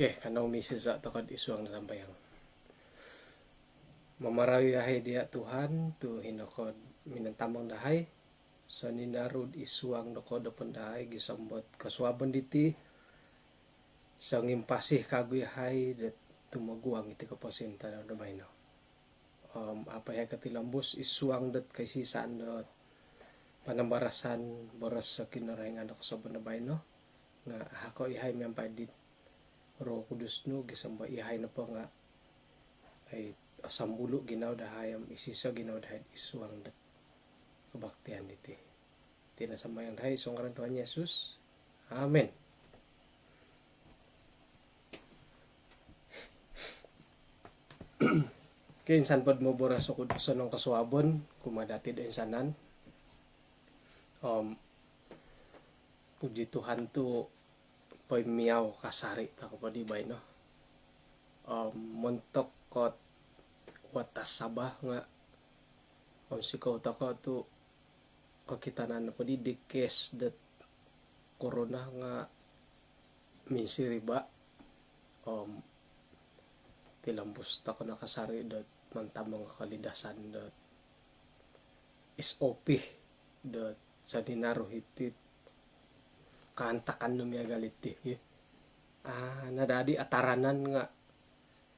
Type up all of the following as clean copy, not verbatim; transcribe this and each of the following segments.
Oke, kanau misi sa tokod isuang na sambayang. Mamarawi ahay dia Tuhan, tu hinokod minantamang dahay. Sa ninarud isuang dokod dapon dahay, gisambot kaswaban diti. Sa ngimpasih kaguy ahay, dat tumaguang iti kapasinta na damay no. Apa ya katilambus isuang dat kay sisaan dat panambarasan boras sa kinarahingan ako sa banabay no. Nga hako ihay miyampay dit Roh Kudus no gisamba ihay na po nga ay asambulo ginaw dahayam isisa ginaw dahay isuang dat kabaktian iti tinasambayan dahay isong karan Tuhan Yesus. Amen. Kinsan pod mo boras sa kudusan ng kaswabon kumadati da insanan. Puji Tuhan tu poy miyaw kasari tako pa di bay no. Montok kot watas sabah nga sikaw tako tu kakitanan na pa di dikes dat corona nga minsiriba tilambos tako nakasari dat mantamang kalidasan dat SOP dat sa dinaro hitit kantakan no miya galiti nadadi ataranan nga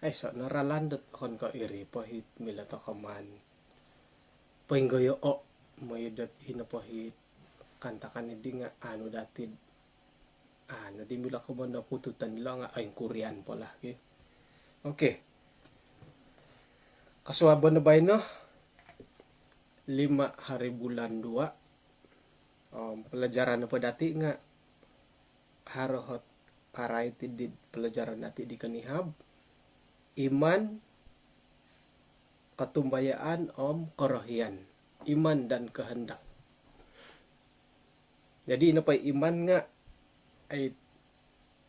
ay so naralandot akon ka iri pahit mila to kaman painggoyo o mayudat hinapahit kantakan hindi nga datid di mila ko ba napututan nila nga ay Korean pala okay kaswaban na ba no 5 hari bulan 2 pelajaran na pa dati nga harohot karay tidid pelajaran nati di kanihab iman katumbayaan korohian iman dan kehendak. Jadi ino pa iman nga ay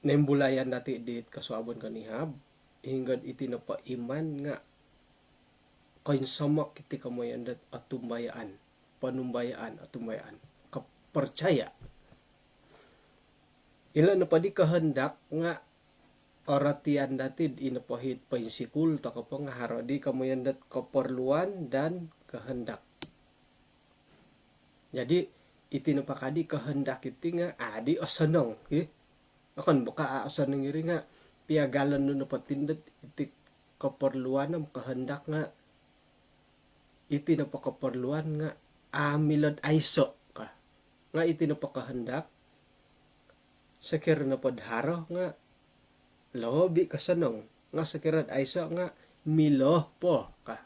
nembulayan nati di kaswabon kanihab hingga iti na pa iman nga kain samak iti kamoyan dat atumbayaan panumbayaan atumbayaan kapercaya ila na pa di kahendak nga oratian datid inapahit painsikul tako pa nga harodi kamoyan dat keperluan dan kehendak. Jadi iti na pa kadi kehendak iti nga adi osanong akan buka osanong iri nga piagalan no napatindat iti keperluan ng kehendak nga iti na pa keperluan nga milad aiso ka nga iti na pa kehendak sakir na padharo nga lobi kasanong nga sakirad aiso nga miloh po ka.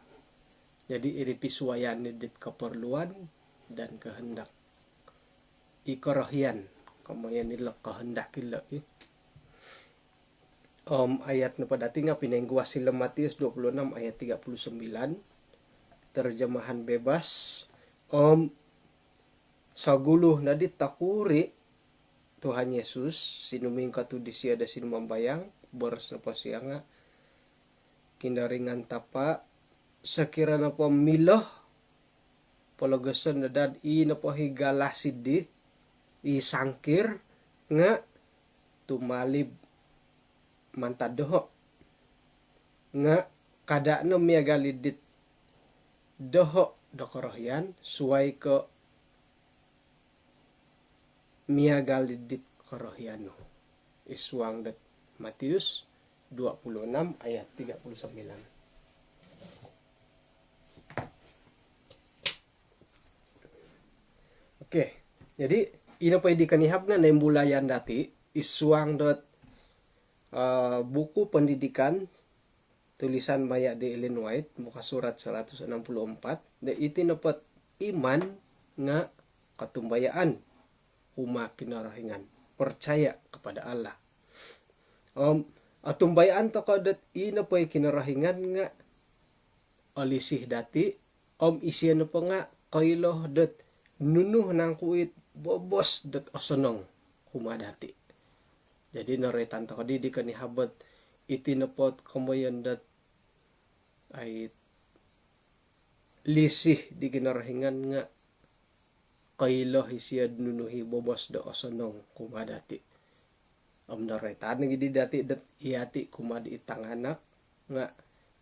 Jadi iri pisuayan ni dit keperluan dan kehendak ikorohian kamayan nila kehendak ila ayat na padati nga pinengguwa sila Matius 26 ayat 39 terjemahan bebas saguluh na dit takuri Tuhan Yesus sinuming katudisya da sinumambayang boros na pa siya nga kinaringan tapa sakira na pa miloh palagasan na dad na pa higala sidi isangkir nga tumalib mantadoho nga kada no miagalidit doho dokorohyan suway ko miagalidit korohyano iswang dat Matius 26 ayat 39. Oke, jadi ino pa kanihab nga nembulayan dati iswang dat buku pendidikan tulisan Maya de Ellen White muka surat 164 da iti napat iman nga katumbayaan uma kinarahingan percaya kepada Allah. Atumbayaan to kadat ina pay kinarahingan nga alisih dati isian pa nga kailoh dat nunuh nang kuit bobos dat asonong kumadati. Jadi naretan to kadi di kanihabat itinapot kamayan dat ay lisih di kinarahingan nga kailoh isiad nunuhi bobos da osanong kumadati. naretan gidi dati det iati kumadi itanganak nga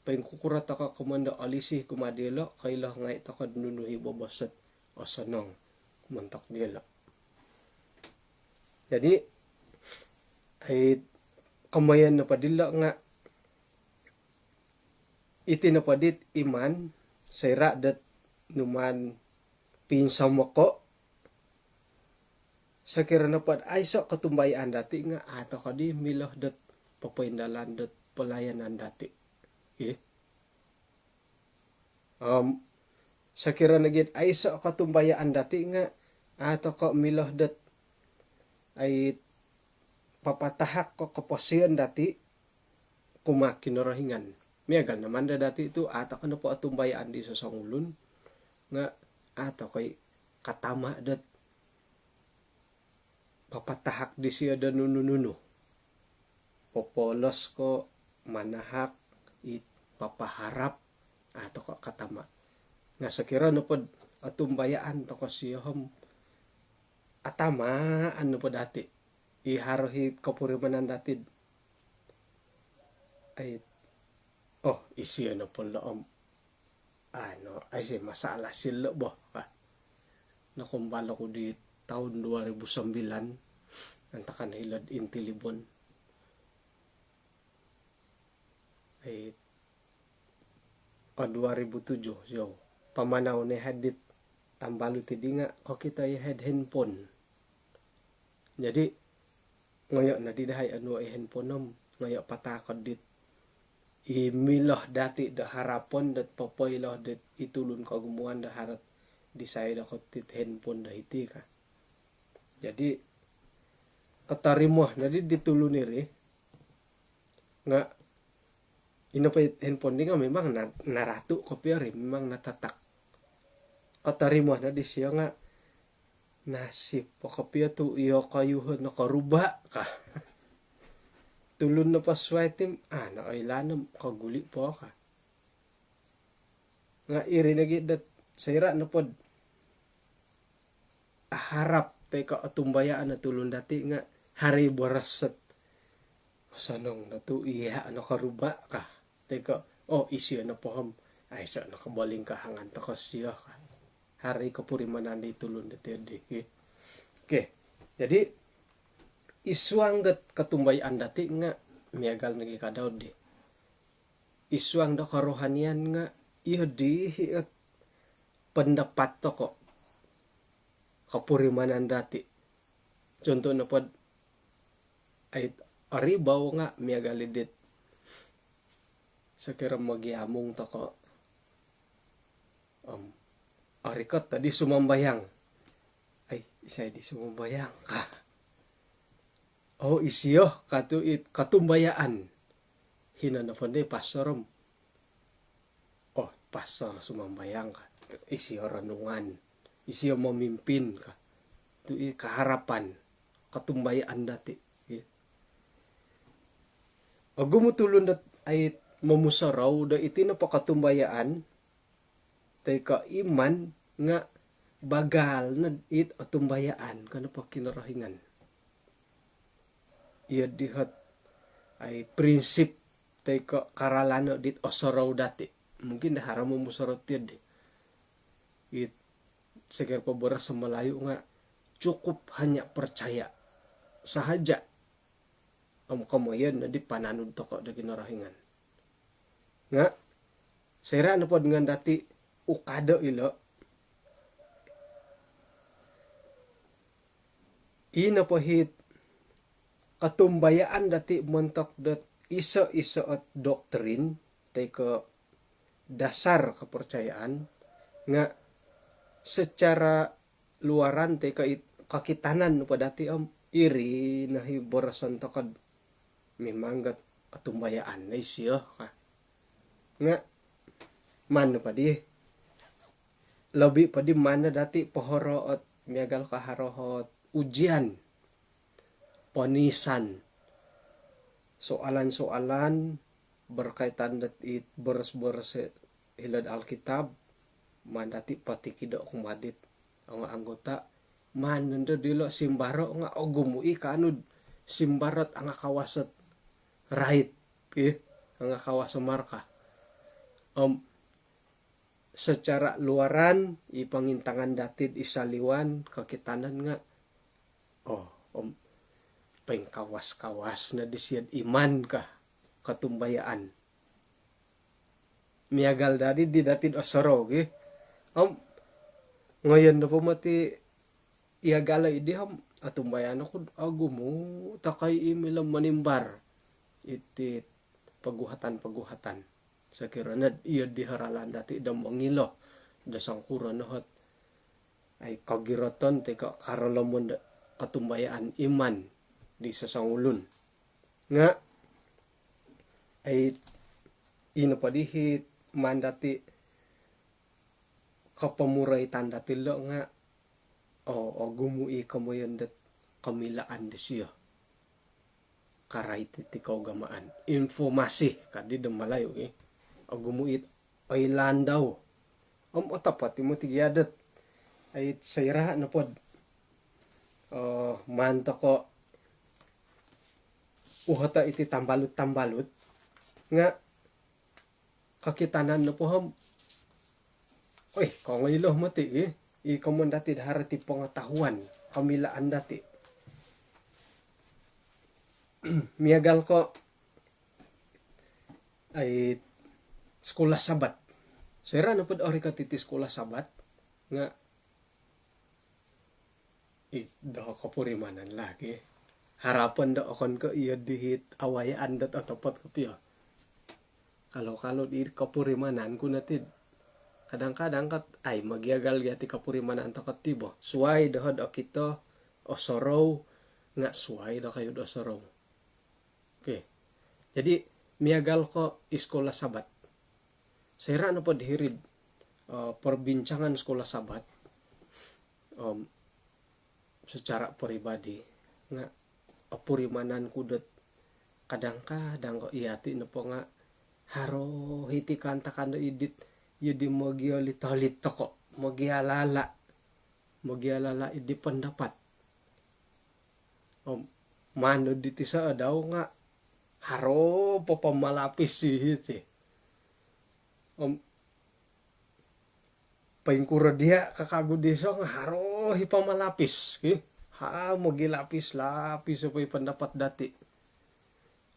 pengkukura taka kumanda alisih kumadelo kailah ngai taka nunuhi boboset osanong mentok delo. Jadi ay kamayan na padilla nga iti na padit iman sayra dat numan pinsam mo sakira na pad ay so katumbayan dati nga ato kadi milah dat papaindalan dat pelayanan dati. Sakira na gid ay so katumbayaan dati nga ato ko milah dat ay papatahak ko kaposian dati kumakinarahingan. Miagal naman da dati itu ato ko na po atumbayaan di sa sangulun nga ato ko'y katama dat papatahak di siya da nunununo. Popolos ko manahak it papaharap ato ko katama. Nga sakira na po atumbayaan to ko siya atama ano po dati iharohi kapurimanan dati ay isi ano po loom ay si masalah sila ba nakumbala ko di tahun 2009 antakan hilad intilibon ay 2007 yo pamanaw ni hadit tambalo tidi nga ko kita head handphone jadi ngayo na didahay ano ay handphone nom ngayo patakod dit imilah dati da harapon dat papoy lah dat itulun ka gumuan da harat disay da ko tit handphone da iti ka jadi katarimo na ditulun niri nga ino pa handphone di nga memang naratu ko rin memang natatak katarimo na di siya nga nasib pakapia tu iyo kayuhan nakaruba ka tulun na paswaitim nakailanam kaguli po ka nga iri nagit sayra na pod harap teka atumbayaan na tulun dati nga hari borasat sanong na tu iya nakaruba ka teka isya na poham ay sa nakabaling kahangan ta siya ka hari kapurimanan di tulun dati okay. Jadi isuang dat katumbayan dati nga miagal nagi kadaw di isuang da karohanian nga iya di pendapat to ko kapurimanan dati contoh na pod ay aribaw nga miagal dit sakira magiamong to ko arikot tadi sumambayang ay isay di sumambayang ka isiyo katumbayaan hina na ponde pastorom pastor sumambayang ka isiyo ranungan isiyo memimpin ka tu kaharapan katumbayaan dati gumutulon dat ay mamusaraw da iti na pakatumbayaan teka iman nga bagal na atumbayaan kana pa kinarahingan iya dihat ay prinsip teka karalano dit osaraw dati mungkin dahara mo musaraw tiyad segar pabora sa malayo nga cukup hanya percaya sahaja kamayan na di pananud to ko da kinarahingan nga sera na pod nga dati ukado ilo ina pahit katumbayaan dati montok dat iso at doktrin teko dasar kepercayaan nga secara luaran teko kakitanan pa dati iri nahi borasan tokod memang gat katumbayaan na siya ka nga man pa di labi pa di mana dati pohoro at miagal kaharohot ujian ponisan soalan-soalan berkaitan dat boros-boros hilad Alkitab man dati pati kido kumadit ang anggota man nanda dilo simbaro nga gumui kanud simbarat anga kawasat right anga kawas marka secara luaran ipangintangan datid isaliwan kakitanan nga pengkawas-kawas na disiad iman ka katumbayaan miagal dadi di datid osoro ngayon na po mati iagala idi atumbayan ako agumo takay imilang manimbar iti paguhatan sa kiranad iya diharalan dati da mangilo da sangkuran nahat ay kagiraton te karalamon da katumbayaan iman di sasangulun nga ay inapadihit mandati kapamuray tanda tilo nga gumui kamoyan dat kamilaan di siya karay ti kaugamaan informasi kadi da malayo agumuit ay landaw atapat mo tigiadat ay sayra na pod manta ko uhata iti tambalut nga kakitanan na po kung ilo mati ikamon dati daharati pengetahuan kamilaan dati miagal ko ay sekolah sabat sera na pod ori katiti sekolah sabat nga da kapurimanan lagi harapan da akon ko iya dihit awayaan dat atapat kapiya kalau di kapurimanan ko natid kadang-kadang kat ay magiagal gati kapurimanan to katibo suway dahod akito osorow nga suway da kayo osorow jadi miagal ko iskola sabat sera na po dihirid perbincangan sekolah sabat secara pribadi nga apurimanan kudet kadang-kadang ko iati na po nga haro hiti kanta-kanta idit yudi magialita-lita ko magialala idi pendapat mano diti sa daw nga haro papamalapis hiti paingkura dia kakagod desa nga haro hipamalapis magilapis supaya pendapat dati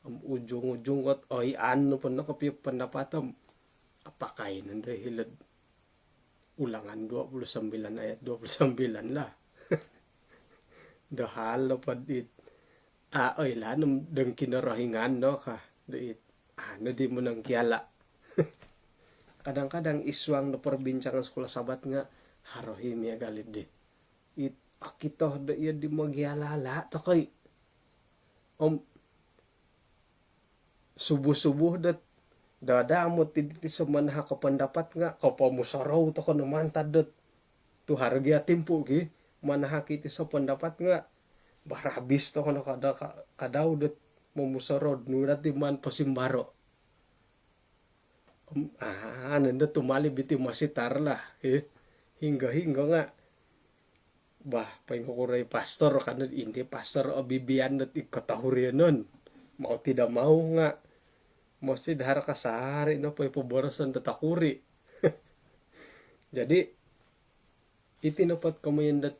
ujung-ujung kot ano pa nakapiyak pendapat apakay nanday hilad ulangan 29 ayat 29 lah dahal pa dit lanam deng kinarahingan no ka dit di mo nang kiala kadang-kadang iswang na perbincangan sekolah sabat nga harohi miya galid di akito da iya di magialala takay subuh-subuh dat dadamot ti samanaha ka pendapat nga kapamusaraw to ko naman tadot tu harga timpo gi manaha kiti sa pendapat nga barabis to ko kadaw dat mamusarod nurat ti man pasimbaro nanda tumali biti masitar lah hingga nga paing kukuray pastor kan hindi pastor o bibiyan dat ikatahurianon mau tidak mau nga mesti dahar kasahari no pay paborosan tatakuri jadi iti napat kamayan dat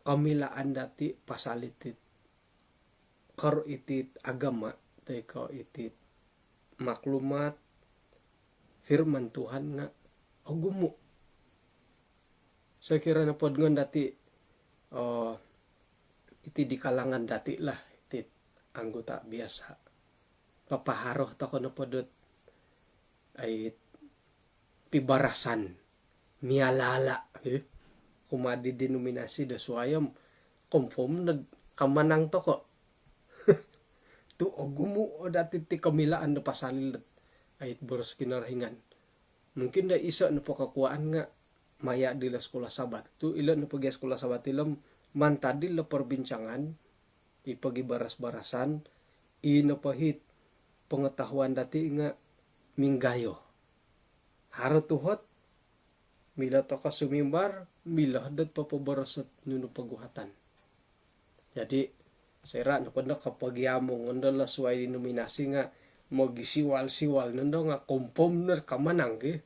kamilaan dati pasalitit karo itit agama teko itit maklumat firman Tuhan nga agumo saya kira na pod ngon dati iti di kalangan dati lah iti anggota biasa papaharoh ta ko na podot ay pibarasan mialala kumadi denominasi da suayam konform na kamanang to ko tu agumo dati ti kamilaan na pasalil ay boros kinarahingan mungkin da isa na pakakuan nga maya dila sekolah sabat tu ilan na pagi sekolah sabat ilam mantadil la perbincangan ipagi baras-barasan inapahit pengetahuan dati nga minggayo haro tuhot mila to ka sumimbar mila dat papabarasat nuno paguhatan jadi Sera no panda kapag yamong ondala suai nominasi nga mo gisiwal-siwal nando nga kompom ner kamanang ge.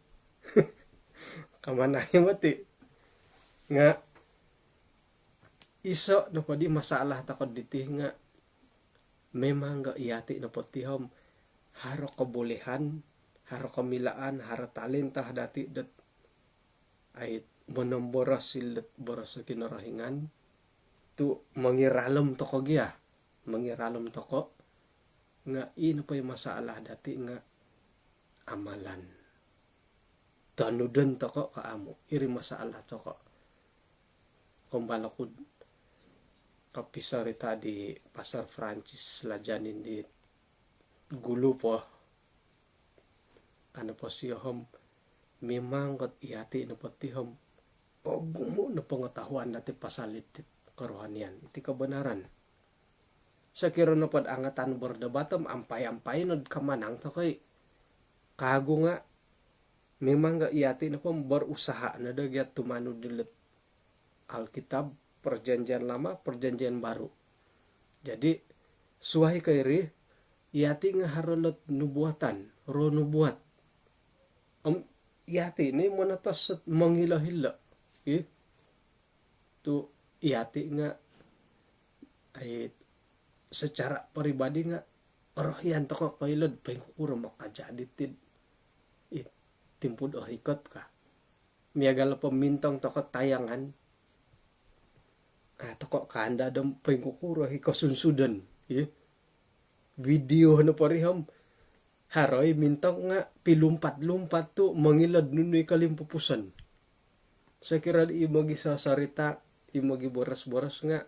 Kamanang mati nga iso no padi masalah takod ditih nga memang ga iyati no potihom haro kebolehan, haro kamilaan, haro talenta dati dat ay monomboros silet boros kinarahingan tu mangiralem toko gia, mangiralem toko nga ino pa yung masalah dati nga amalan tanuden toko kaamo iri masalah toko kumbalakud kapisarita di pasar Francis lajanin di gulu po ano po siyahom memang kat iyati no patihom o gumo na pengetahuan dati pasalit kerohanian iti kebenaran sa kiro na pod angatan berdebatem ampay-ampay no kamanang to kay kago nga memang ga iyati na pom berusaha na dagyat tumano dilet Alkitab perjanjian lama perjanjian baru jadi suai kairi iyati nga harolot nubuatan ro nubuat iyati ini monatos mangila-hila tu iyati nga ay secara pribadi nga rohyan toko kailod pengkukuro makajadi timpud orikot ka miagal pemintong toko tayangan toko kanda dom pengkukuro hikosunsudan video na parihom haroy mintong nga pilumpat-lumpat tu mangilad nunoy kalimpupusan sa kira imagi sasarita imagi boras-boras nga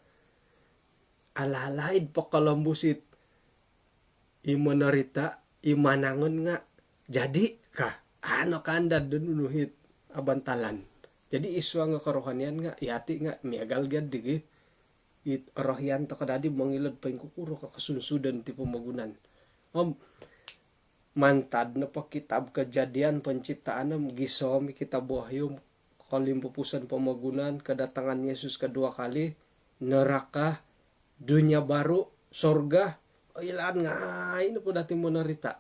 alalaid pakalambusit imo narita imanangon nga jadi ka ano kanda nunuhit abantalan jadi iswa nga karohanian nga iyati nga miagal gyud digi it rohyan to kadadi mangilad pengkukuro kakasunsudan ti pamagunan mantad na pa kitab kejadian penciptaan gisom kitab Wahyu kalimpupusan pamagunan kedatangan Yesus kedua kali neraka dunia baru sorga ilan nga ini po dati mo narita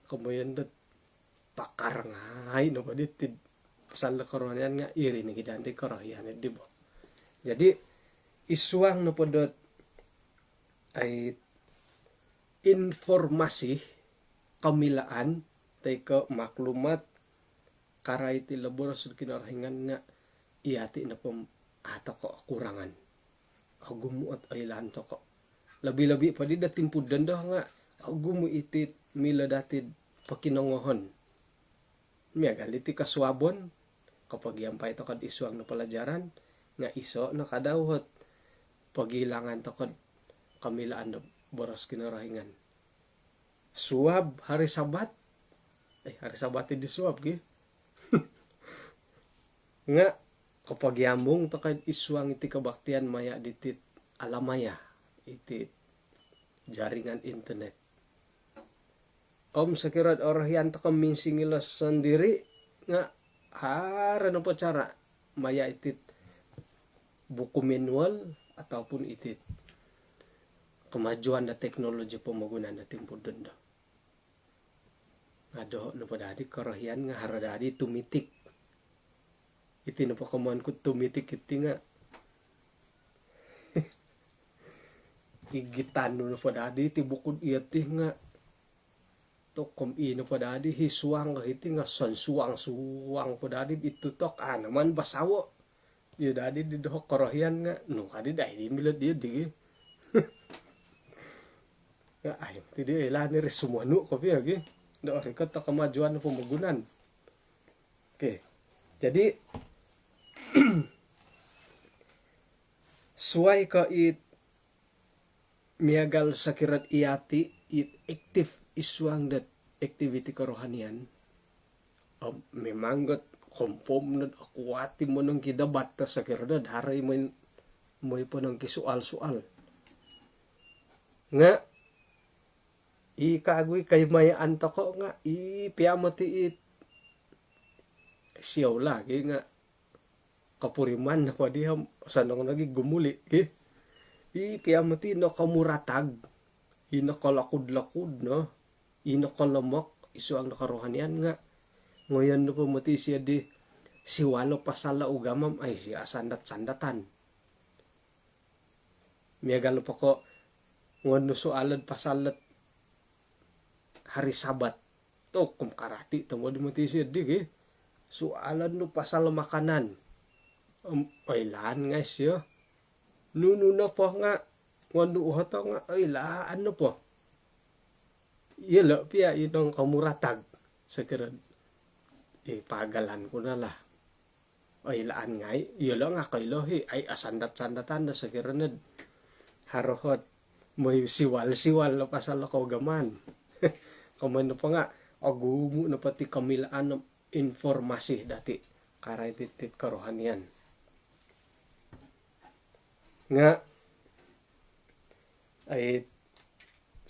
kemudian dat pakar nga no pa ditid pasal karohanian nga iri ni gidanti karohyan di bo jadi iswang no podot ay informasi kamilaan tay ke maklumat karay ti labor sa kinarahingan nga iyati na pom ato ko kurangan agumuot ay lan to ko labi-labi pa di datimpud danda nga agumu itit mila datid pakinongohon miagal iti kaswabon kapag yampay to kad iswang na palajaran nga iso na kadawhot pagilangan to kad kamilaan na boros kinarahingan suwab hari sabat hari sabat di suwab gi nga kapag yamong to kad iswang iti kabaktian maya ditit alamaya iti jaringan internet sakirad orahyan to kaminsingilas sendiri nga hara na po cara maya itit buku manual ataupun itit kemajuan na teknologi pemagunan na timpud denda ngado no padadi karahyan nga haradadi tumitik iti no pakaman ko tumitik iti nga igitan no padadi ti bukod iti nga to kom ino padadi hiswang iti nga sansuang padadi itutok naman basawo yu dadi di doh karahyan nga no kadi dai di milad di ay tidak ilan ni resumano ko lagi do rekat ta kemajuan pemagunan oke jadi suai ka it miagal sakirat iyati it aktif iswang dat activity kerohanian memang got kompom nad akuati mo nang kidabat ta sakirat haray mo po nang kisual-sual nga ikagoy kay mayaan to ko nga piyamati it siyaw lagi nga kapuriman na pa diham sanong nagi gumuli Piyamati no kamuratag, ino kalakud-lakud no, ino kalamok, isu ang nakarohanian nga. Ngayon no pamati siya di si walo pasala ugamam ay siya sandat-sandatan. Miyagalo pa ko ngono soalad pasalat hari Sabat. To kum karati tamo di mati siya di soalan no pasal makanan. Ay lan nga siya. Nuno na po nga ngono uhato nga ay laan no po. Iyalo piya inong kamuratag sekeran pagalan ko na lah. Ay laan nga iyalo nga kaylo ay asandat-sandatan na sekeran harohot may siwal-siwal na pasal ako gaman. Kaman na pa nga agumo na pati kamilaan ng informasi dati karay titit karohanian nga ay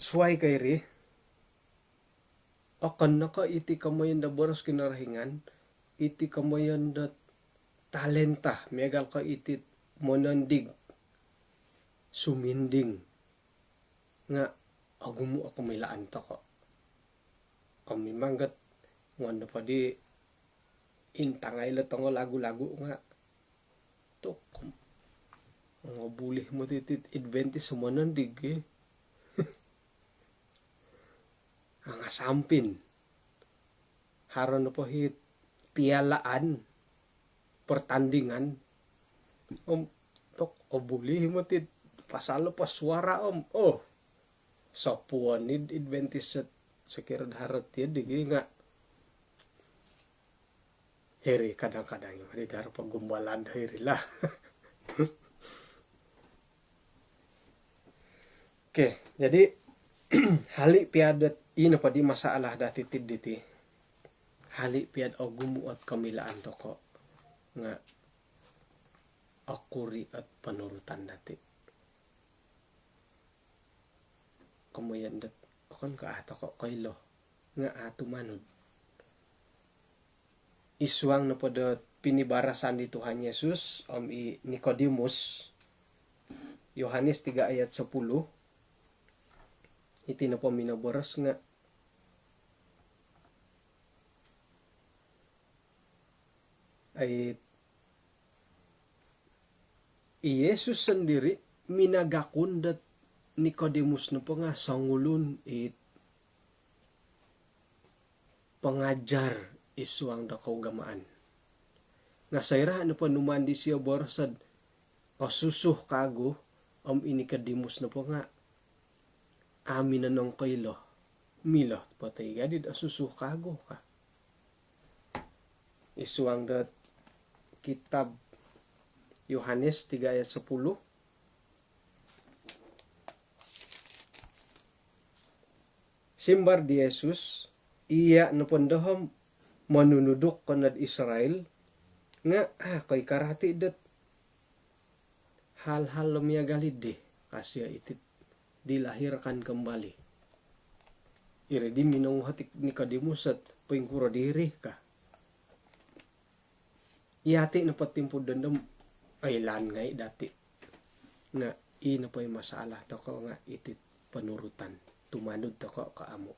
suway kay ri akan naka iti kamayan da boros kinarahingan iti kamayan da talenta megal ka iti monandig suminding nga agumo ako may laan to ko kami manggat ngano pa di intangay latong lagu-lagu nga to mga bulih mo titit adventist sumanandig ang asampin haron na po hit pialaan pertandingan tok bulih mo tit pasalo pa suara sapuan ni adventist sekirad harot yan di nga heri kadang-kadang yung hadidaro paggumbalan heri lah. Oke, jadi hali piadat ina pa di masalah dati tiditi hali piad agumuat kamilaan toko nga akuri at panurutan dati kamayan dat akan ka ato ko kaylo nga ato manod iswang na pada pinibarasan di Tuhan Yesus i Nicodemus Yohanes 3 ayat 10 iti na po minaboras nga ay Yesus sendiri minagakundat Nicodemus na po nga sangulun pangajar iswang da kaugamaan nga sayra na po numandi siya borsad susuh kago ini Nicodemus na po nga amin na nang kaylo milo patay gadid asusuh kago ka iswang da kitab Yohanes 3 ayat 10 simbar di Yesus iya na pondohom manunudok kanad Israel nga kay karati dat hal-hal lemia galid deh kasya itit dilahirkan kembali ire di minong hatik Nicodemus at pengkura diri ka iyati na patimpo dandam ay lan ngay dati nga ina pa yung masalah toko nga itit panurutan tumanod toko kaamo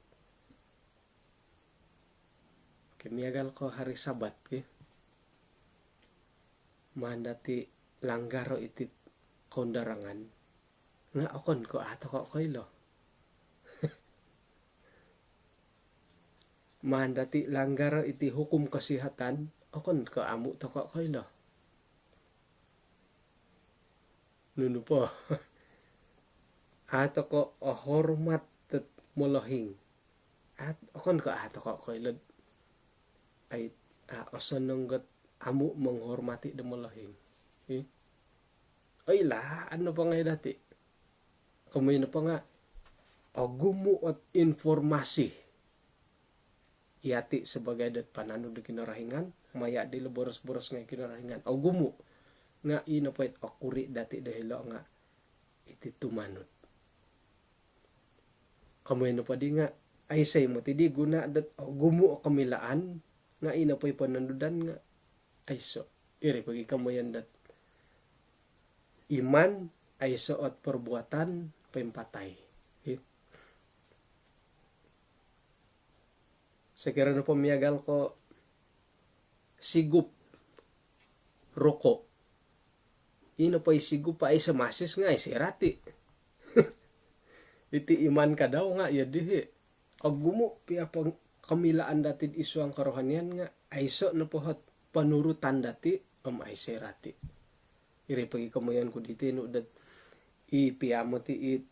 kemiagal ko hari Sabat mandati langgaro itit kondarangan nga akon ko ato ko kaylo mandati langgaro iti hukum kesehatan akon ko amo to ko kaylo nuno po ato ko hormat tet molohing at akon ko ato ko kaylo ay osanonggot amo menghormati de molohing ay lah ano pa nga dati kamay na pa nga agumo at informasi yati sebagai dat pananod di kinarahingan maya di boros-boros nga kinarahingan agumo nga ina pa akuri dati dahil nga iti tumanod kamay na pa di nga ay say mo ti di guna dat agumo kamilaan nga ina pa pananudan nga ay so iri pagi kamayan dat iman ay suot perbuatan pempatay. Sekira na pamiyagal ko sigup roko. Ino pa sigup pa ay sa masis nga ay sirati. Iti iman ka daw nga ya dihi. Agumo piya pang kamilaan dati isu ang karohanian nga ay so na pohot panurutan dati ay sirati. Iri pagi kamayan ko dito no dat ipiyamo ti it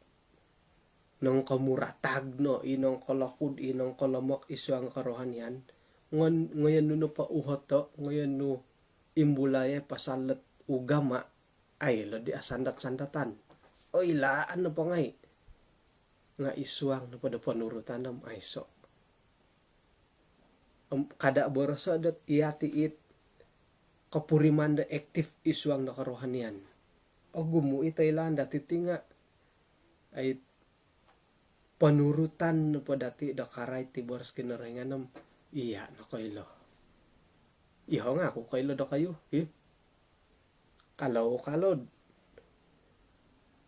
nang kamuratag no inong kalakud inong kalamak isu ang karohanian ngayon no pa uhot to ngayon no imbulaya pasalat ugama ay lo di asandat-sandatan o ilaan na pa ngay nga isuang na pada panurutan ng aiso kada borasa dat iyati it kapuriman da aktif isuang na karohanian o gumu itailan dati tinga ay panurutan na pa dati da karay ti boras kinaringan ng iya na kailo iho nga ako kailo da kayo kalau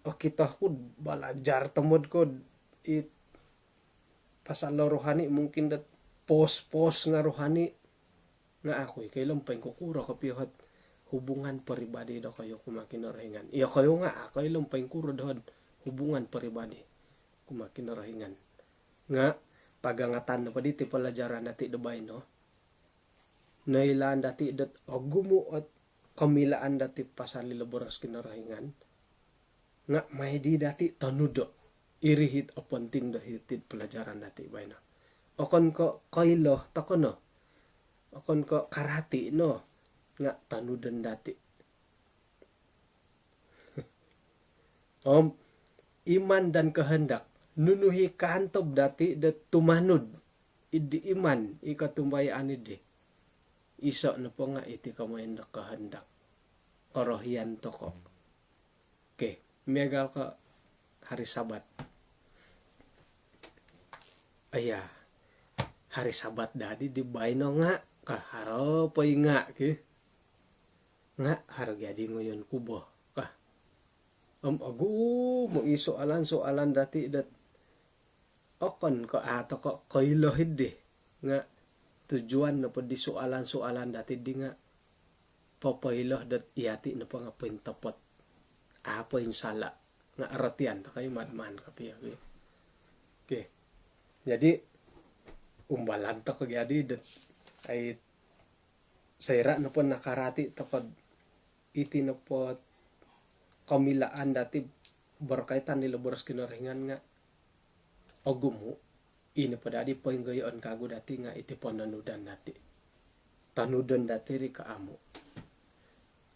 o kita ko balajar temod ko it pasal rohani mungkin dat pos nga rohani nga ako kailan pa kukura kapihot hubungan pribadi da kayo kumakinarahingan iya kayo nga kailan pa kukura doon hubungan pribadi kumakinarahingan nga pagangatan na pa diti palajaran nati dabay no nailan dati dat agumo at kamilaan dati pasal lilaboras kinarahingan nga may di dati tanudo irihit o penting da hitid pelajaran dati bay no okon ko kailo tako no okon ko karati no nga tanudan dati iman dan kehendak nunuhi kantob dati dat tumanud idi iman ikatumbayaan idi iso na po nga iti kamayan da kehendak korohian toko okay megal ka hari sabat aya hari sabat dadi di bayno nga kaharo pay nga nga harga di ngayon kubo kah agu mo soalan dati dat okon ko ato ko kailohid de nga tujuan na po di soalan dati di nga papailoh dat iyati na po nga pintapot apa yung sala nga aratian ta kayo madman kapiya okay jadi umbalan ta kagyadi dat ay sayra na po nakarati ta kod iti na po kamilaan dati berkaitan nila boras kinaringan nga agumo ini pada di poin gayon kago dati nga iti pananudan dati tanudan dati ri kaamo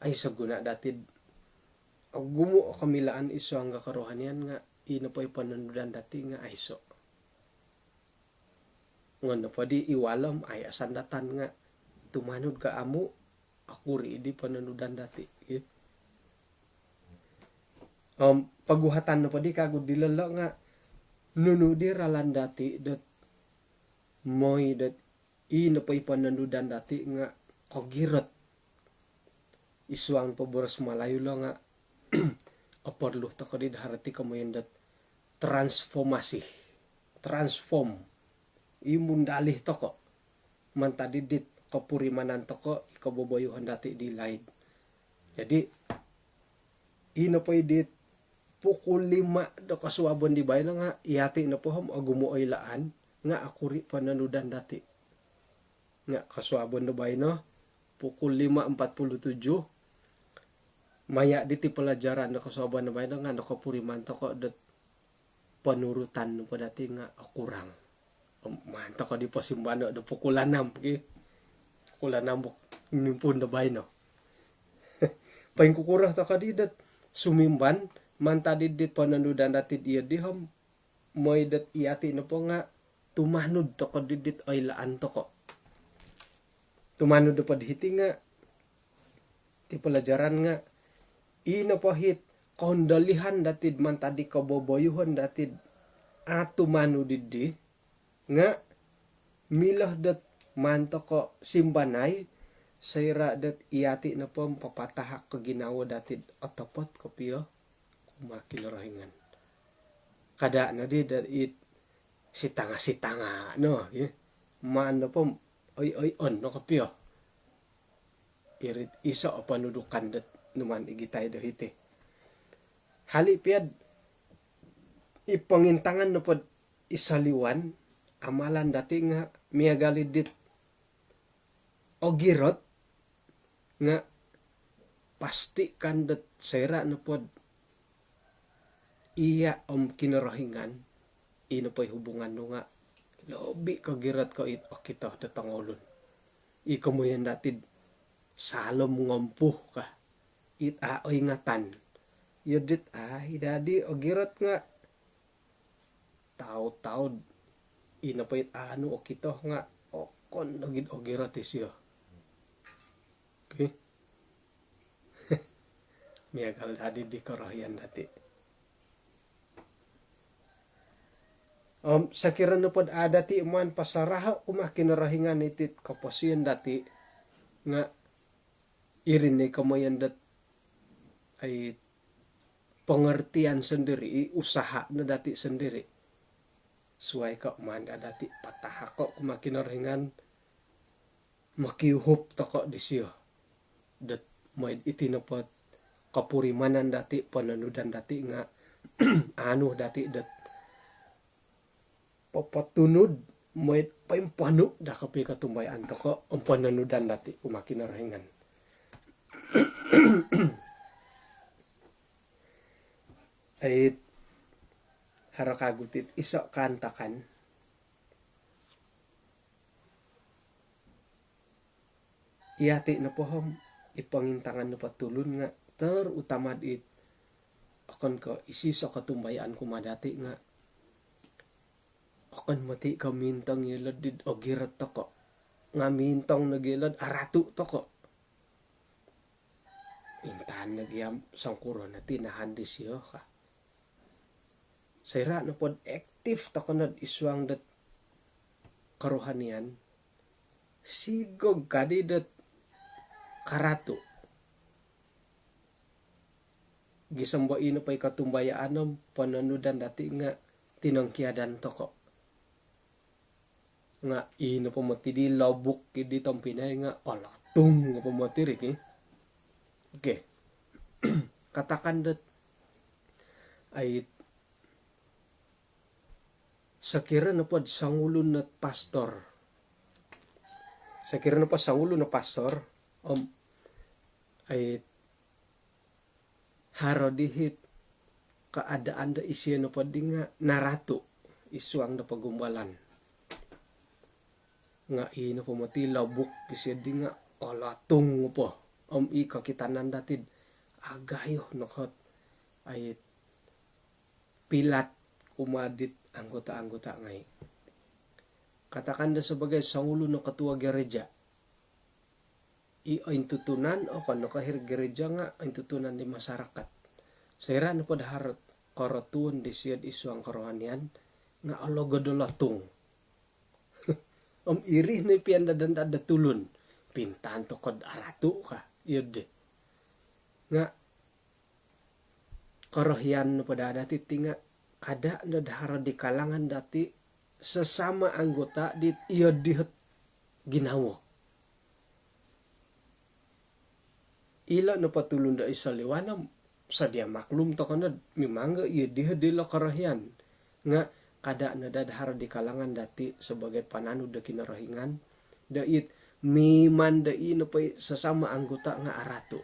ay saguna dati agumo kamilaan iso ang karohanian nga ino poy pananudan dati nga aiso ngono pa di iwalam ay asandatan nga tumanud ka amo ako ri di pananudan dati paguhatan na pa di kago dilala nga nunudi ralan dati dat moy dat ino pa ipananudan dati nga kagirot isuang paboras malayo lang nga aporlo ta ko di harati kamayan dat transform imundalih to ko man tadi dit kapurimanan to ko ikaboboyuhan dati di laid jadi ino pa dit pukul 5 do kasuabon di bayan nga iyati na po ham agumo ay laan nga akuri pananudan dati nga kasuabon do bayan no pukul 5:47 maya diti pelajaran do kasuabon do bayan nga nakapuriman to ko dat panurutan no pa dati nga akurang manto ko di pasimbano do pukul 6 pukul 6 nimpun do bayan no paing kukurah to ka di dat sumimban man tadi dit pananudan dati dia dihom moy dat iyati na po nga tumanud to ko didit ay laan to ko tumanud do padhiti nga ti pelajaran nga ino po hit kondalihan dati man tadi kaboboyuhon dati atumanu diddi nga milah dat man to ko simbanay sayra dat iyati na po papatahak ko ginawa dati otopot ko piyo umakin rahingan kada na di dari si tanga no ya man po oy on no kapio irit iso apa nudukan det numan igitay dahiti hali piad ipangintangan no pod isaliwan amalan dati nga miagalidit ogirot nga pasti kandet sera no pod iya kinarahingan ino pa'y hubungan no nga lobi ko girat ko it okito datangolon ikamuyan dati salom ngompuh ka it aoy ngatan yudit dadi ogirat nga taud ino pa'y ano okito nga okon nagid ogirat isyo okay miagal dadi di karahian dati sakira no pod ada ti man pasaraha umakin rahingan itit kaposian dati nga irin ni kamayan dat ay pengertian sendiri usaha na dati sendiri suai ka man dati patah ko umakin rahingan makiuhop toko disyo dat may itinapot kapurimanan dati pananudan dati nga anu dati dat papatunod may paimpano da kapi katumbayan to ko ang pananudan dati umakin rahingan ay harakagutit iso kantakan iyati na pohom ipangintangan na patulun nga terutamad it akan ko isiso katumbayan kumadati nga akan mati ka mintang yelad did ogirat toko nga mintang nagilad aratu toko intahan nagyam sangkuro na tinahan di siyo ka sayra na pod active toko na iswang dat karuhanian sigog kadi dat karatu gisambo ino pa'y katumbayaan pananudan dati nga tinangkiadan toko nga ino pamati di lobuk di tampinay nga alatung nga pamati rik okay katakan dat ay sakira na pod sangulo na pastor sakira na pa sangulo na pastor ay haro dihit kaadaan da isya na pod di nga naratu iswang na pagumbalan nga ino pamati labuk isya di nga alatung po ika kitanan datid agayo nakot ay pilat umadit anggota-anggota ngay katakan da sebagai sangulo no ketua gereja intutunan o kano kahir gereja nga intutunan di masyarakat sayra na pod harot korotun di siyad iswang karohanian nga alogodolatung iri na pianda dan ada tulun pintan to kod aratu ka yode nga karohian no pada dati tinga kada na dahara di kalangan dati sesama anggota di iodihet ginawo ila no patulun da isaliwanam sadia maklum to kana mimangga iodihet di lo karohian nga kada na dadahar di kalangan dati sebagai pananu da kinarahingan dait miman da ino pa sesama anggota nga aratu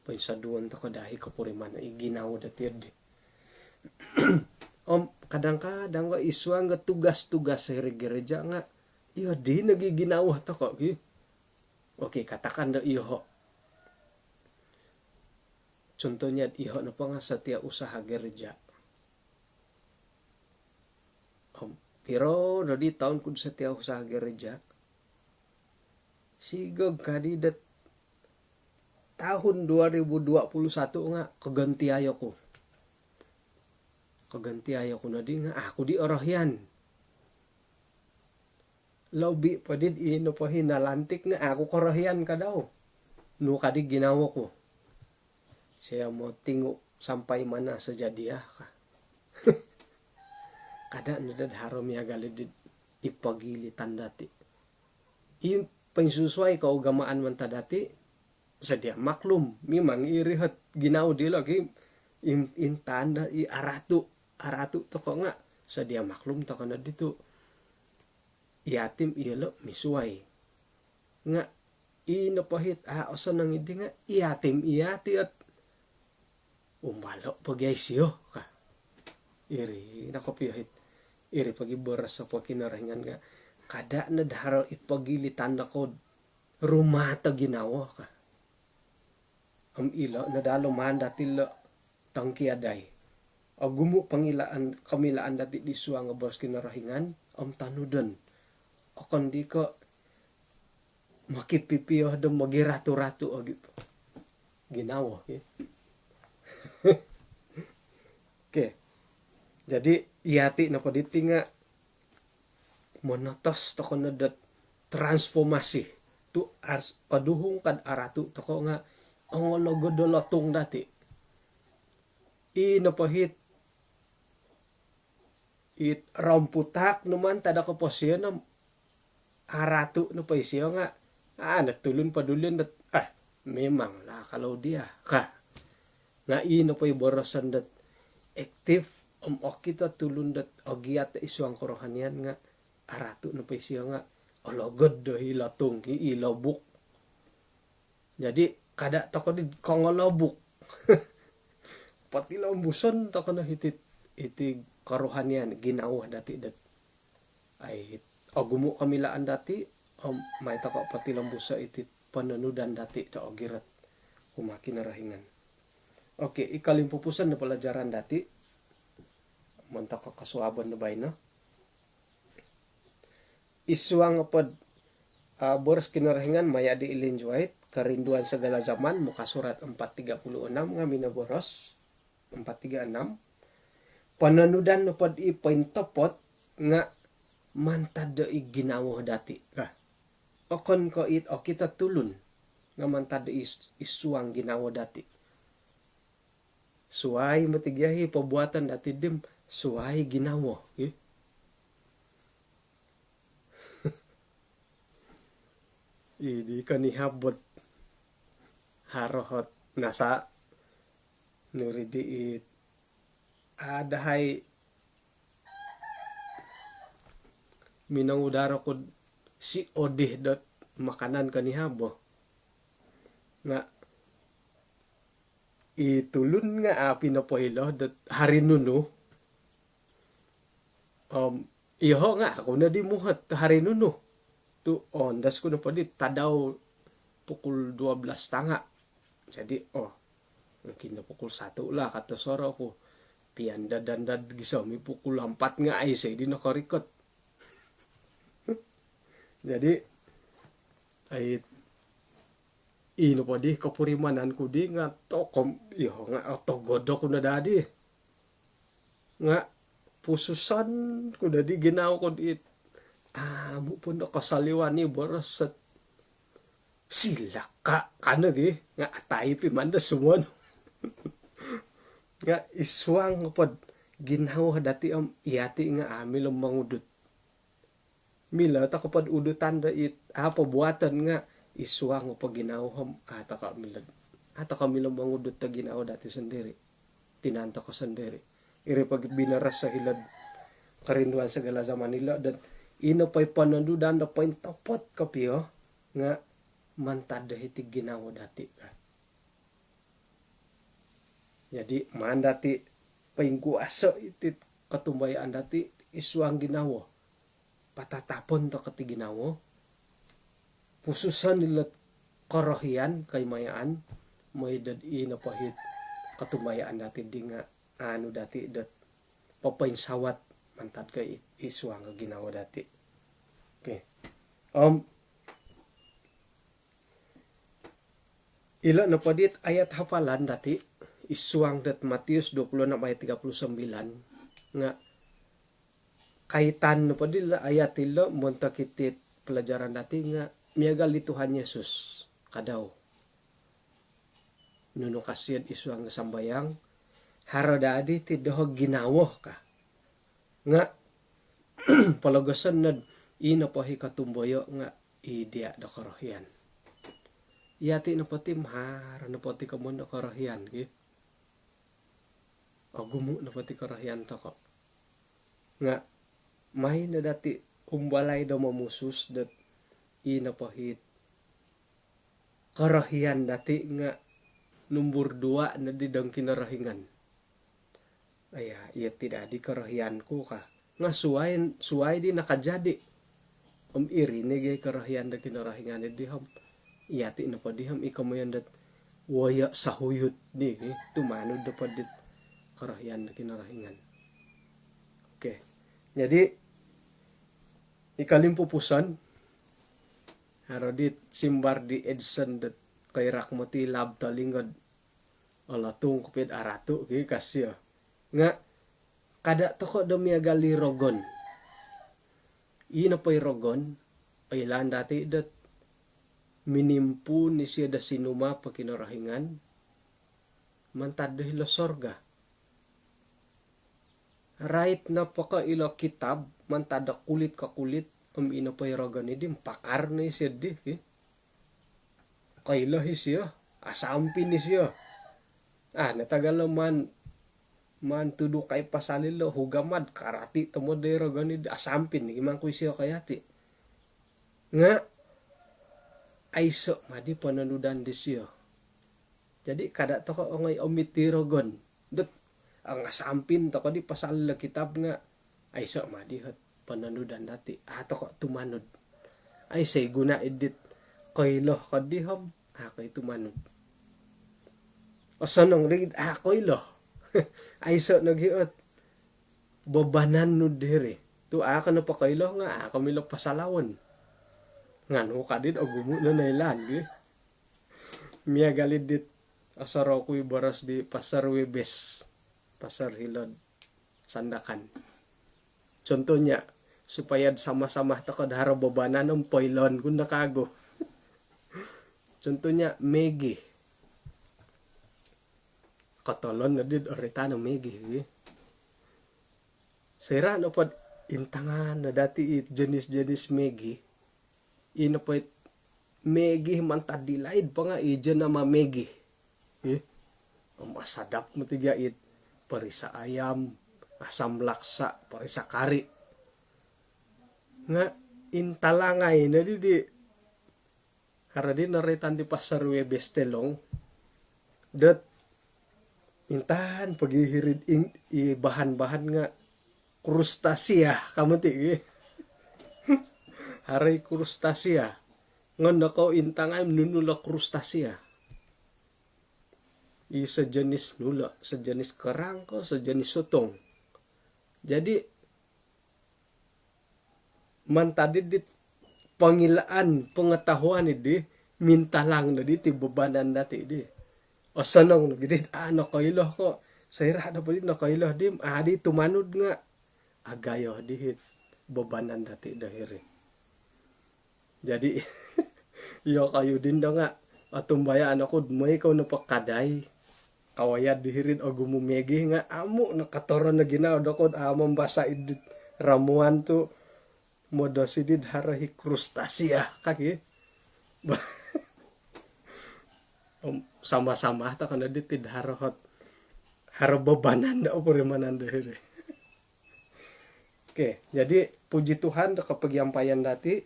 pa saduan to kadahi kapuriman iginaw dati de kadang-kadang wa iswang nga tugas-tugas sa gereja nga iyo di nagiginawa to ko okay katakan da iyo contohnya iyo na pa nga setiap usaha gereja pero dari tahun kun setiap usaha gereja sigog kadidat tahun 2021 nga keganti ayo ko na di nga ako di orahyan lobi pa din ino pa hinalantik nga ako korahyan ka daw no kadi ginawa ko siya mo tingo sampai mana saja dia kah kada nadad harom ya galid ipagili tandati i pensusuai kaugamaan mentadati sedia maklum memang irihat ginau di lagi intanda i aratu toko nga sedia maklum toko na dito yatim ilo misuai nga inapahit osa nang idi nga yatim iyati at umbalo pagyaisyo ka iri nakopihit iri pagi boras sa pagkinarahingan nga kada na daharo ipagili tanda ko rumah ta ginawa ka ilo nadalo manda tilo tangkiaday agumo pangilaan kamilaan dati di suang nga boras kinarahingan tanudan akon di ko makipipiyo do magiratu-ratu o ginawa Oke. Jadi iati na paditi nga monotos toko na dat transformasi tu kaduhong kad aratu toko nga ongologo dolotong dati napahit it ramputak naman tada ko posyo na aratu na paisyo nga natulun padulun dat memang lah kalau dia ka nga napay borosan dat aktif kita tulun dat ogiat isuang korohanian nga aratu na paisyo nga ologod do hilatong ilobuk jadi kada toko di kongolobuk pati lombuson toko na iti korohanian ginawah dati dat ay agumo kamilaan dati may toko pati lombusa iti pananudan dati da ogirat kumaki na rahingan. Oke, ikalimpupusan na pelajaran dati montok kasuaban na bay no isuang pod boras kinarahingan maya di ilinjuait kerinduan segala zaman muka surat 436 nga minaboros 436 pananudan pod ipaintopot nga mantad do iginawa dati okon ko kita tulun nga mantad isuang ginawa dati suai matigyahi pabuatan dati dim suai ginawa idi kanihabot harohot nasa nuridiit adahay minangudaro ko si odih dot makanan kanihabo nga itulun nga pinapohilo dot harinuno iho nga ako na di muhat harinuno tu ondas ko na pa di tadaw pukul 12 tanga jadi mungkin na pukul 1 lah kata soro ko pianda dandad gisami pukul 4 nga ay say di nakarikot jadi ay ino pa di kapurimanan ko di nga tokom iho nga godok ko na dadi nga pususan ko na di ginaw ko di mo po na kasaliwan ni boros at sila kanagi nga atay pimanda sumon nga iswang pod ginawa dati iyati nga amil mangudot mila ta kapad udutan da pabuatan nga iswang pag ginawam ata kami mangudot ta ginawa dati sendiri tinanta ko sendiri iri pag binaras sa hilad karinduan sa gala zaman nila dan ino pa'y panandudan da pa'y tapot kapiyo nga mantad hiti ginawa dati jadi man dati pa'y guasa iti katumbayan dati iswang ginawa patatapon to kati ginawa pususan nila karahian kay mayaan may dad ino pahit katumbayan dati di nga dati dat papain sawat mantad kay iswang nga ginawa dati. Okay. Ila na padit ayat hafalan dati iswang dat Matius 26 ayat 39 nga kaitan na padila ayat ilo monta kitit pelajaran dati nga miagal di Tuhan Yesus kadaw nuno kasiad iswang nga sambayang harodadi ti doho ginawoh ka nga palogosan na ina pahi katumboyo nga idia do korohian yati na pati mahar na pati kamon do korohian gi agumu na pati korohian to ko nga mahi na dati umbalay do mamusus dat ina pahit korohian dati nga nomor 2 na di dang kinarahingan aya iya tidak di korohianku ka nga suway di nakajadi iri ni gay karahian da kinarahingan di ham iyati na pa di ham ikamoyan dat waya sahuyut di tumanod da pa dit karahian da kinarahingan. Okay, jadi ikalimpupusan harodit simbar di Edson dat kay rakmati lab talingod alatung kupit aratu gi kasya nga kada toko damiagali rogon ina pay rogon ay lan dati dat minimpu ni siya da sinuma pakinarahingan mantad hilo sorga right na paka ilo kitab mantada kulit ka kulit ina pay rogon idi pakar ni siya di kailah siya asampin ni siya natagalaman man tudu kay pasalil lo hugamad karati tamo dero gani asampin ni man ko siya kayati nga aiso madi pananudan di siya jadi kada to ko ngay omitirogon dot ang asampin to ko di pasal kitab nga aiso madi hat pananudan dati ato ko tumanod ay say guna edit koylo kadihom kay tumanod osanong read koylo aiso naghiot babanan no diri tu aka na pakaylo nga aka milok pasalawon ngano kadid agumu na nailan gi miya galid dit asaro kuy baras di pasar Webes pasar Hilod Sandakan contohnya supaya sama-sama takod haro babanan ng poilon kun nakago contohnya Megi katolon na din oritano Megi sira no pod intangan na dati jenis-jenis Megi ina po Megi mantadilaid pa nga ijan na mamegi masadap mo tiga it parisa ayam asam laksa parisa kari nga intalangay na di haradin naritan di pasar Webes telong dat intahan paghihirid bahan-bahan nga krustasya kamuti haray krustasya ngon nako intangay nunula krustasya isa jenis nula sejenis kerang ko sejenis sotong jadi mantadi dit pangilaan pengetahuan di minta lang na di bebanan dati di osanong gidit nakailah ko sayra na pali nakailah dim adi tumanod nga agayo dihit bebanan dati dahiri jadi iyo kayo din da nga atumbaya anako may ikaw na pakaday kawayad dihirin agumumegi nga amo nakatoron na ginaw dakod among basa idit ramuan to modosidid harahi krustasya kaki sama-sama ta kana ditid harahot harababanan da oporimanan dahiri. Oke, jadi puji Tuhan da kapagyampayan dati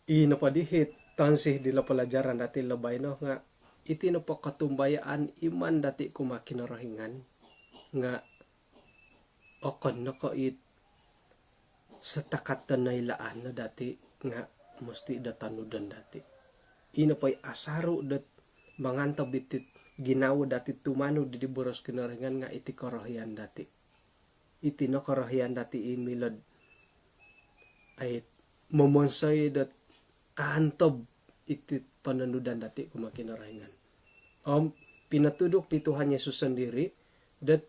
ino pa dihit tansih di pelajaran dati lebay no nga iti no pa katumbayaan iman dati kumakinarahingan nga okon no ko it setakat tanaylaan na dati nga musti datanudan dati ino pa'y asaro dat mangantab itit ginawa dati tumano di boros kinarahingan nga iti karahian dati iti no karahian dati imilad ay momonsay dat kaantob iti pananudan dati kumakinarahingan pinatudok ni Tuhan Yesus sendiri dat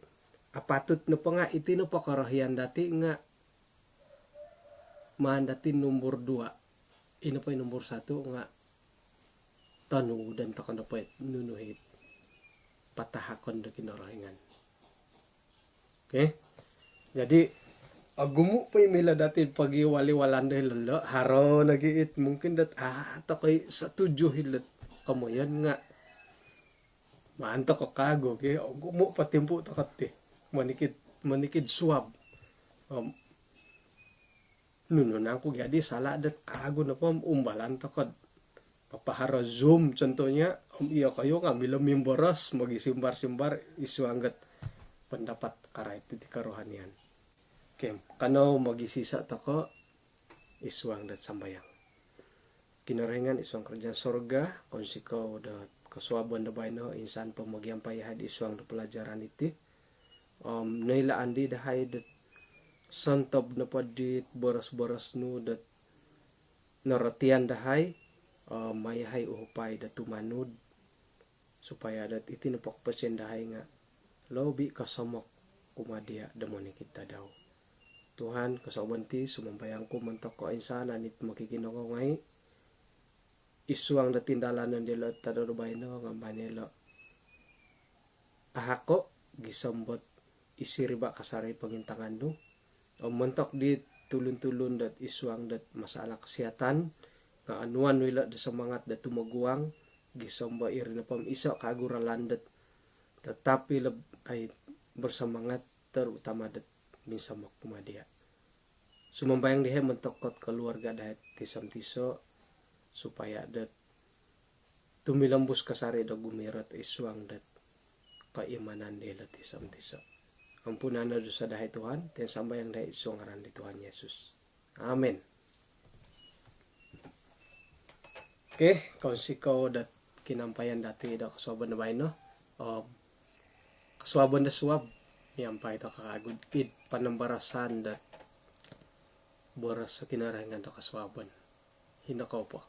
apatut no pa nga iti no pakarahian dati nga mandati nomor 2 ino pa nomor 1 nga tanudan ta kana pa nunuhit patahakon da kinorohingan. Okay? Jadi agumo pa imila dati pagi wali-walanda lalo haro nagiit mungkin dat takay satuju hilat kamoyan nga maanto ko kago ke agumo patimpo takati manikid suwab nununan ko jadi salah dat kago na po umbalan takot papaharo zoom contohnya iya kayo ngambil mimboros magisimbar-simbar isu anggat pendapat karait di karohanian. Oke, kano magisisa tako isuang dat sambayang. Kinarengan isuang kerja sorga konsiko dat kasuaban da bayno insan pemagian payahad isuang da pelajaran iti. Naila andi dahay dat santob na padit boros-boros nu dat naratian dahay mayahay uhupay dat tumanud supaya dat iti napakpasen dahay nga lobi kasamok kumadia damoni kita daw. Tuhan kasaubanti sumambayang ko mantok ko insana nit makikinongongay isuang da tindalanan dilo tadorobay no nga manelo ahako gisambot isiriba kasari pangintangan no mantok di tulun-tulun dat isuang dat masalah kesehatan nga anuan wila da semangat da tumaguang gisamba iri na pamisa kaguralan dat tetapi ay bersemangat terutama dat minsan kumadia. Sumambayang dihe mentokot keluarga dahet tisam-tiso supaya dat tumilambus kasari da gumirat isuang dat kaimanan dila tisam-tiso. Ampunan na dosa dahay Tuhan, ten sambayang dahay isuang ngaran di Tuhan Yesus. Amen. Okay, konsiko dat kinampayan dati da kasuaban na bayno. Kasuaban da suwab yampay ito kakagod id panambarasan dat boras sa kinarangan ito kaswaban hinakaw po.